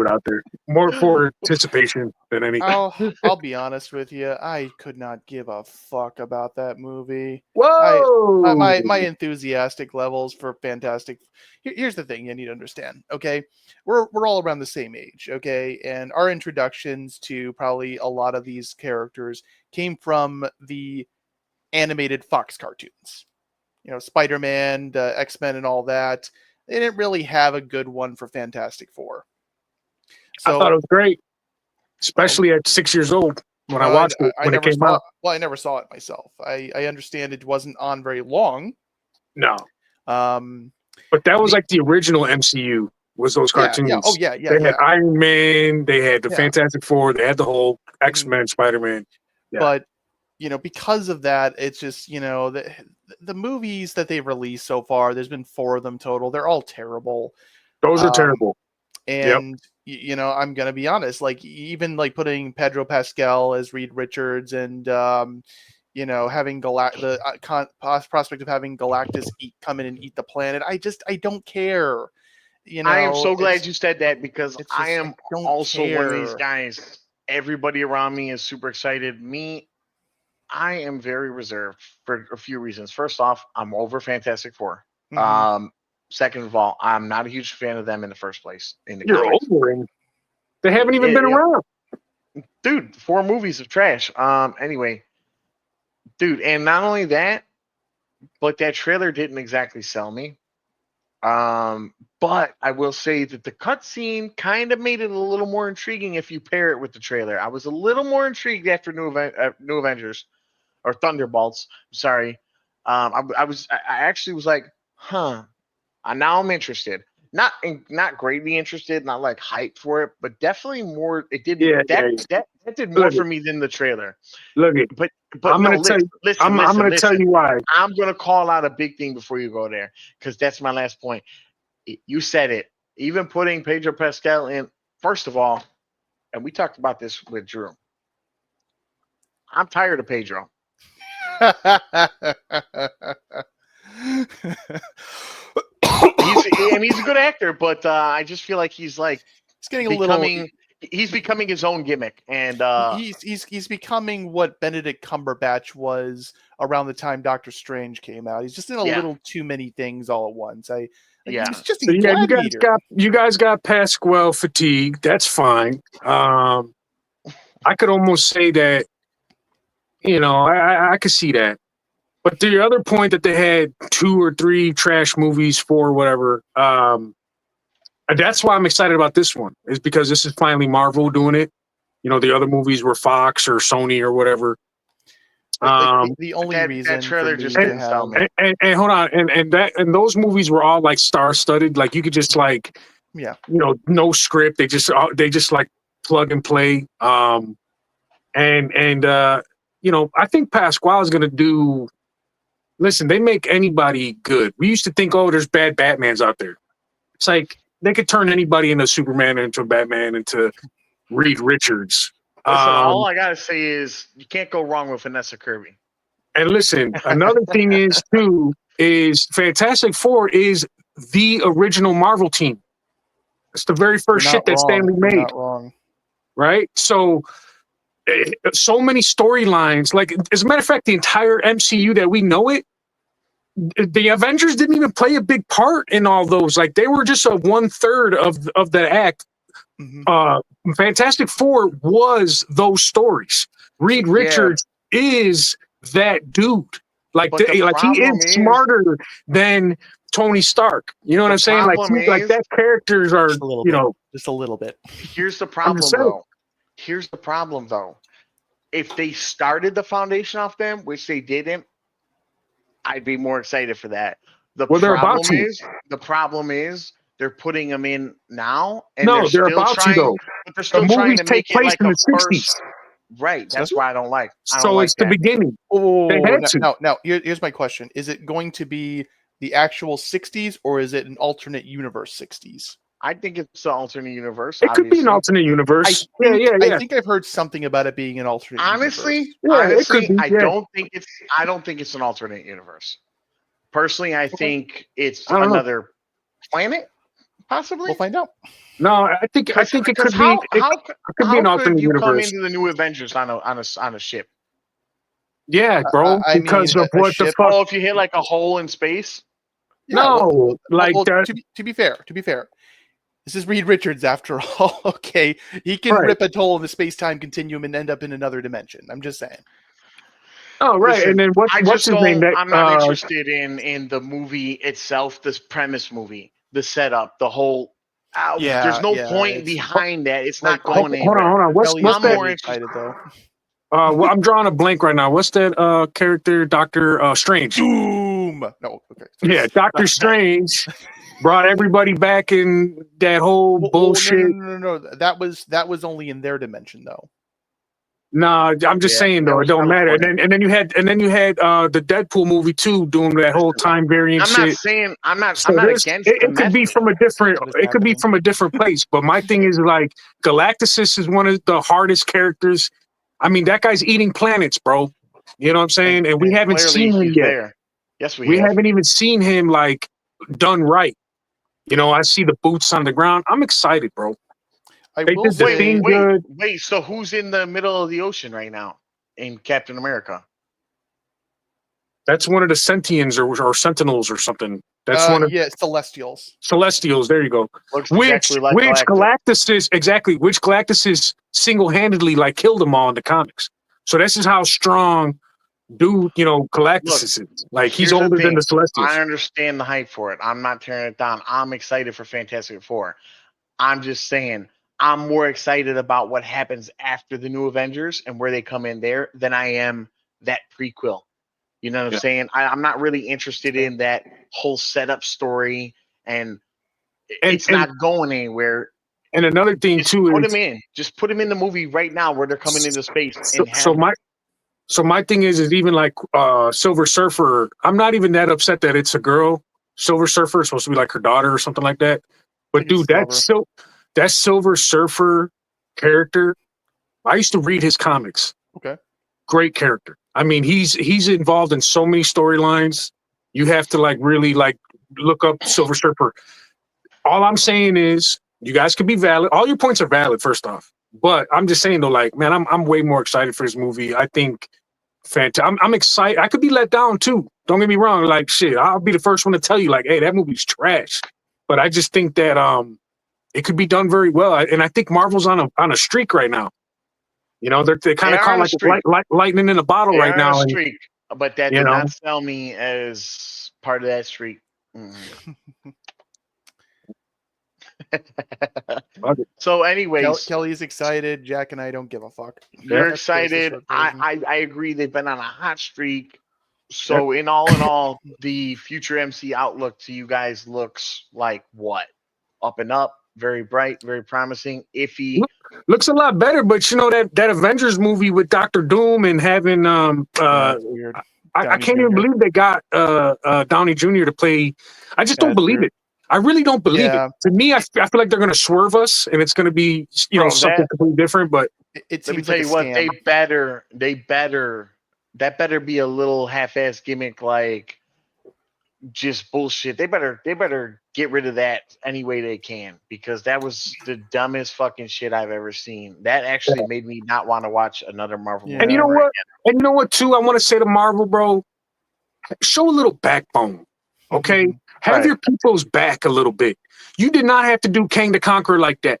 it out there. More for anticipation than anything. I'll be honest with you. I could not give a fuck about that movie. Whoa! My enthusiastic levels for Fantastic. Here's the thing you need to understand. Okay, we're all around the same age. Okay, and our introductions to probably a lot of these characters came from the animated Fox cartoons. You know, Spider-Man, X-Men, and all that. They didn't really have a good one for Fantastic Four. So I thought it was great, especially at 6 years old when I watched it when it came out. Well, I never saw it myself. I understand it wasn't on very long. No. But that was like the original MCU. Was those cartoons? Yeah. Oh, yeah. They had Iron Man. They had the Fantastic Four. They had the whole X-Men, Spider-Man. Yeah. But because of that, it's just the movies that they've released so far. There's been 4 of them total. They're all terrible. Those are terrible. And I'm gonna be honest. Like even like putting Pedro Pascal as Reed Richards and having the prospect of having Galactus come in and eat the planet. I don't care. I am so glad you said that because I am also one of these guys. Everybody around me is super excited. I am very reserved for a few reasons. First off, I'm over Fantastic Four. Mm-hmm. Second of all, I'm not a huge fan of them in the first place. You're over them. They haven't even been around. Dude, 4 movies of trash. Anyway, dude, and not only that, but that trailer didn't exactly sell me. But I will say that the cutscene kind of made it a little more intriguing if you pair it with the trailer. I was a little more intrigued after New Avengers or Thunderbolts. Sorry. I actually was like, huh. Now I'm interested. Not greatly interested, not like hyped for it, but definitely more. It did that did more for me than the trailer. Look it, but I'm going to tell you. I'm going to tell you why. I'm going to call out a big thing before you go there because that's my last point. You said it. Even putting Pedro Pascal in. First of all, and we talked about this with Drew. I'm tired of Pedro. He's a good actor, but I just feel like he's getting he's becoming his own gimmick, and he's becoming what Benedict Cumberbatch was around the time Doctor Strange came out. He's just in a little too many things all at once. He's just you guys got Pasquale fatigue. That's fine. I could almost say that. I could see that. But the other point that they had 2 or 3 trash movies for whatever, that's why I'm excited about this one, is because this is finally Marvel doing it. The other movies were Fox or Sony or whatever. The only reason that trailer just didn't sell me. And hold on, and those movies were all like star-studded. Like you could just no script. They just like plug and play. I think Pasquale is going to do. Listen, they make anybody good. We used to think, there's bad Batmans out there. It's like they could turn anybody into Superman, into Batman, into Reed Richards. Listen, all I gotta say is you can't go wrong with Vanessa Kirby. And listen, another thing is Fantastic Four is the original Marvel team. It's the very first shit that Stanley made. Not wrong. Right? So many storylines. Like, as a matter of fact, the entire MCU that we know it, the Avengers didn't even play a big part in all those. Like, they were just a 1/3 of that act. Mm-hmm. Fantastic Four was those stories. Reed Richards is that dude. Like, he is smarter than Tony Stark. You know what I'm saying? Like that characters are, just a little bit. Here's the problem, though. If they started the foundation off them, which they didn't, I'd be more excited for that. The problem is they're putting them in now, and they're about to though. But they're still trying to make it like a first. Right, that's why I don't like. It's the beginning. Now, here's my question: is it going to be the actual 60s, or is it an alternate universe 60s? I think it's an alternate universe. It could be an alternate universe. I think I've heard something about it being an alternate. Honestly, I don't think it's an alternate universe. Personally, I think it's another planet. Possibly. We'll find out. No, I think it could Because be. how It could be an alternate could you come universe. into the new Avengers on a ship? Yeah, bro. I Because mean, of a what the ship- fuck. Oh, if you hit like a hole in space. Yeah, No, like that. to be fair, this is Reed Richards after all. Okay, he can Right. rip a hole in the space-time continuum and end up in another dimension. I'm just saying. Oh, right. Listen, And then I what's just his name? don't. That I'm not interested in the movie itself, this premise movie, the setup, the whole. Yeah, there's no yeah, point it's- behind that. It's like- not going hold anywhere. on. What's Kelly is I'm that? more really excited though. Well, I'm drawing a blank right now. What's that character? Doctor Strange. Doom. No, okay. Yeah, Doctor Strange brought everybody back in that whole bullshit. No. That was only in their dimension though. Nah, I'm just saying though, it don't matter. And then you had the Deadpool movie too, doing that whole time variant I'm not shit. saying I'm not So against the it could be method. from a different. What is It could be happening? from a different place. But my thing is like Galactus is one of the hardest characters. I mean, that guy's eating planets, bro. You know what I'm saying? And we haven't Clearly seen him he's yet. there. Yes, We have. haven't even seen him like done right. You know, I see the boots on the ground. I'm excited, bro. I They will did the say, thing good. Wait. So who's in the middle of the ocean right now in Captain America? That's one of the Sentients or Sentinels or something. That's one of Celestials. Celestials. There you go. Looks Which exactly like Galactus is exactly which Galactus is single-handedly like killed them all in the comics. So this is how strong dude, Galactus is. Like he's Here's older than thing. the Celestials. I understand the hype for it. I'm not tearing it down. I'm excited for Fantastic Four. I'm just saying I'm more excited about what happens after the new Avengers and where they come in there than I am that prequel. You know what I'm saying? I'm not really interested in that whole setup story, and it's not going anywhere. And another thing Just too put is him in. Just put him in the movie right now where they're coming into space. So my thing is even like Silver Surfer. I'm not even that upset that it's a girl. Silver Surfer is supposed to be like her daughter or something like that. But dude, that Silver Surfer character, I used to read his comics. Okay. Great character. I mean, he's involved in so many storylines. You have to like really like look up Silver Surfer. All I'm saying is you guys could be valid. All your points are valid, first off. But I'm just saying though, like, man, I'm way more excited for this movie. I think I'm excited. I could be let down too. Don't get me wrong. Like shit, I'll be the first one to tell you, like, hey, that movie's trash. But I just think that it could be done very well. And I think Marvel's on a streak right now. You know, they kind of call like lightning in a bottle right now. On a streak, but that did not sell me as part of that streak. So, anyways, Kelly's excited. Jack and I don't give a fuck. You're excited. I agree. They've been on a hot streak. So, in all, the future MC outlook to you guys looks like what? Up and up, very bright, very promising. Iffy. Looks a lot better, but that Avengers movie with Dr. Doom and having weird. I can't even believe they got Downey Jr. to play. I just don't believe it. I really don't believe it. To me, I feel like they're going to swerve us, and it's going to be something completely different. But it let me seems tell like you what, scam. that better be a little half-ass gimmick, like just bullshit. They better get rid of that any way they can, because that was the dumbest fucking shit I've ever seen. That actually made me not want to watch another Marvel movie. And you know what? And you know what too? I want to say to Marvel, bro, show a little backbone. Okay? Have your people's back a little bit. You did not have to do Kang the Conqueror like that.